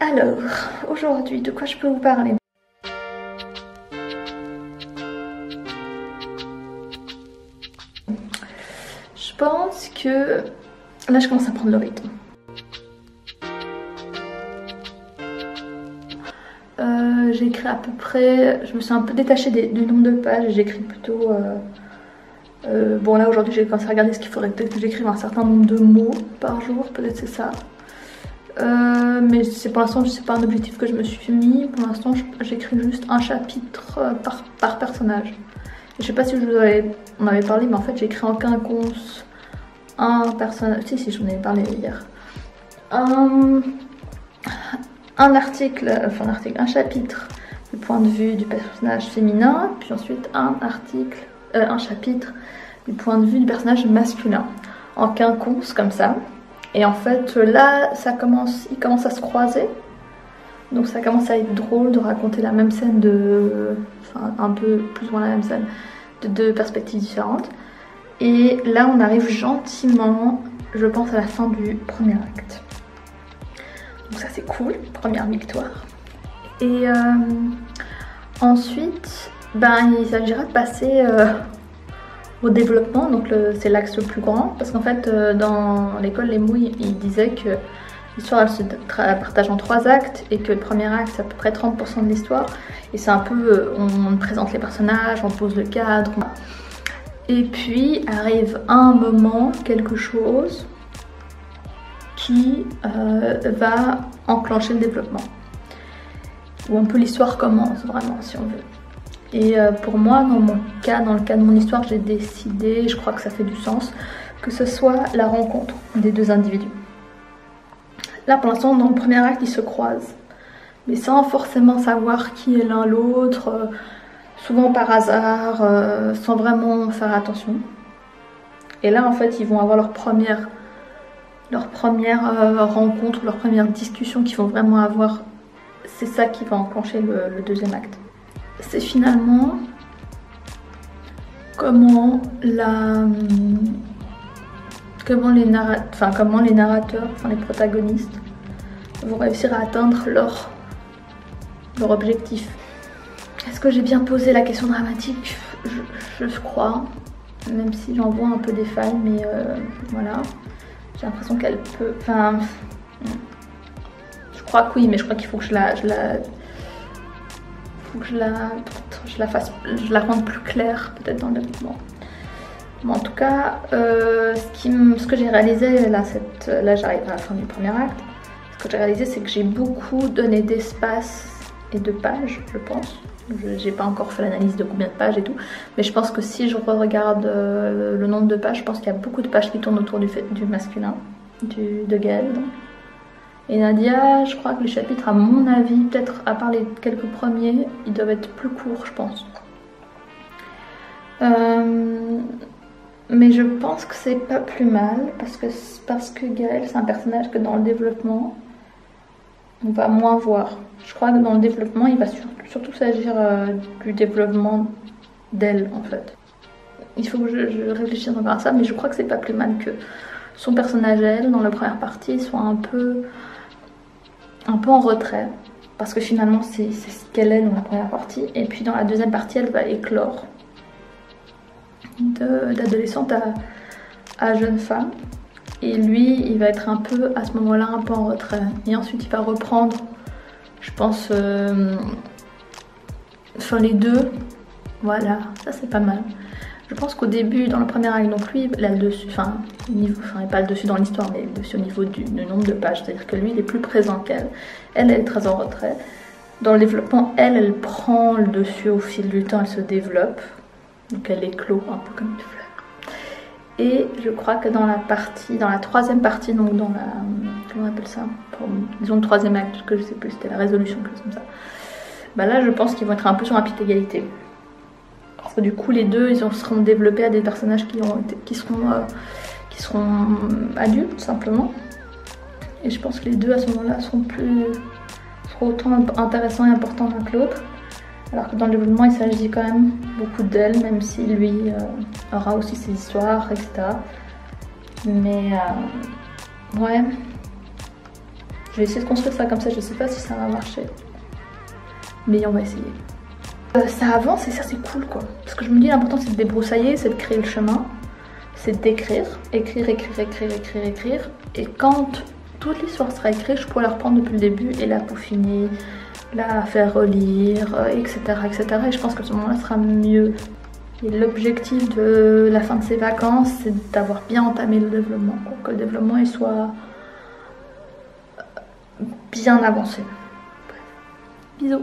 Alors, aujourd'hui, de quoi je peux vous parler? Je pense que là, je commence à prendre le rythme. J'écris à peu près, je me suis un peu détachée du nombre de pages, j'écris plutôt... bon là aujourd'hui j'ai commencé à regarder ce qu'il faudrait peut-être que j'écrive un certain nombre de mots par jour, peut-être c'est ça. Mais pour l'instant c'est pas un objectif que je me suis mis, pour l'instant j'écris juste un chapitre par personnage. Et je sais pas si on avait parlé, mais en fait j'ai écrit en quinconce un personnage, si j'en avais parlé hier. Un chapitre du point de vue du personnage féminin, puis ensuite un chapitre du point de vue du personnage masculin, en quinconce comme ça. Et en fait là, il commence à se croiser, donc ça commence à être drôle de raconter la même scène un peu plus ou moins la même scène, de deux perspectives différentes. Et là on arrive gentiment, je pense, à la fin du premier acte. Donc ça c'est cool, première victoire. Et ensuite, il s'agira de passer au développement, donc c'est l'axe le plus grand, parce qu'en fait dans l'école Les Mouilles, ils disaient que l'histoire elle se partage en 3 actes et que le premier acte c'est à peu près 30% de l'histoire, et c'est un peu, on présente les personnages, on pose le cadre, et puis arrive un moment, quelque chose qui va enclencher le développement, où un peu l'histoire commence vraiment, si on veut. Et pour moi, dans le cas de mon histoire, j'ai décidé, je crois que ça fait du sens, que ce soit la rencontre des deux individus. Là pour l'instant, dans le premier acte, ils se croisent, mais sans forcément savoir qui est l'un l'autre, souvent par hasard, sans vraiment faire attention. Et là en fait, ils vont avoir leur première rencontre, leur première discussion qu'ils vont vraiment avoir. C'est ça qui va enclencher le deuxième acte. C'est finalement comment les narrateurs, les protagonistes vont réussir à atteindre leur objectif. Est-ce que j'ai bien posé la question dramatique? Je crois, même si j'en vois un peu des failles, mais voilà. J'ai l'impression qu'elle peut... je crois que oui, mais je crois qu'il faut que je la rende plus claire, peut-être dans le développement. Bon, en tout cas, ce que j'ai réalisé, là j'arrive à la fin du premier acte, ce que j'ai réalisé c'est que j'ai beaucoup donné d'espace et de pages, je pense. J'ai pas encore fait l'analyse de combien de pages et tout, mais je pense que si je regarde le nombre de pages, je pense qu'il y a beaucoup de pages qui tournent autour du masculin, de Gaël. Et Nadia, je crois que les chapitres, à mon avis, peut-être à part les quelques premiers, ils doivent être plus courts, je pense. Mais je pense que c'est pas plus mal, parce que Gaël, c'est un personnage que dans le développement, on va moins voir. Je crois que dans le développement, il va surtout s'agir du développement d'elle, en fait. Il faut que je réfléchisse encore à ça, mais je crois que c'est pas plus mal que son personnage, elle, dans la première partie, soit un peu en retrait, parce que finalement c'est ce qu'elle est dans la première partie, et puis dans la deuxième partie elle va éclore d'adolescente à jeune femme, et lui il va être un peu à ce moment-là un peu en retrait, et ensuite il va reprendre, je pense, les deux, voilà, ça c'est pas mal. Je pense qu'au début, dans le premier acte, donc lui, il a le dessus, pas le dessus dans l'histoire, mais le dessus au niveau du nombre de pages, c'est-à-dire que lui, il est plus présent qu'elle. Elle est très en retrait. Dans le développement, elle prend le dessus au fil du temps, elle se développe. Donc elle éclot un peu comme une fleur. Et je crois que dans la troisième partie, donc dans la... comment on appelle ça, disons le troisième acte, que je sais plus, c'était la résolution, quelque chose comme ça. Là, je pense qu'ils vont être un peu sur un pied d'égalité. Parce que du coup les deux ils seront développés à des personnages qui seront adultes simplement, et je pense que les deux à ce moment-là seront autant intéressants et importants l'un que l'autre, alors que dans le développement il s'agit quand même beaucoup d'elle, même si lui aura aussi ses histoires, etc. Mais ouais, Je vais essayer de construire ça comme ça, je sais pas si ça va marcher. Mais on va essayer. Ça avance et ça c'est cool quoi. Parce que je me dis l'important c'est de débroussailler, c'est de créer le chemin. C'est d'écrire, écrire. Et quand toute l'histoire sera écrite, je pourrai la reprendre depuis le début et la peaufiner, la faire relire, etc. Et je pense que ce moment-là sera mieux. Et l'objectif de la fin de ces vacances, c'est d'avoir bien entamé le développement, quoi. Que le développement il soit bien avancé. Bref. Bisous.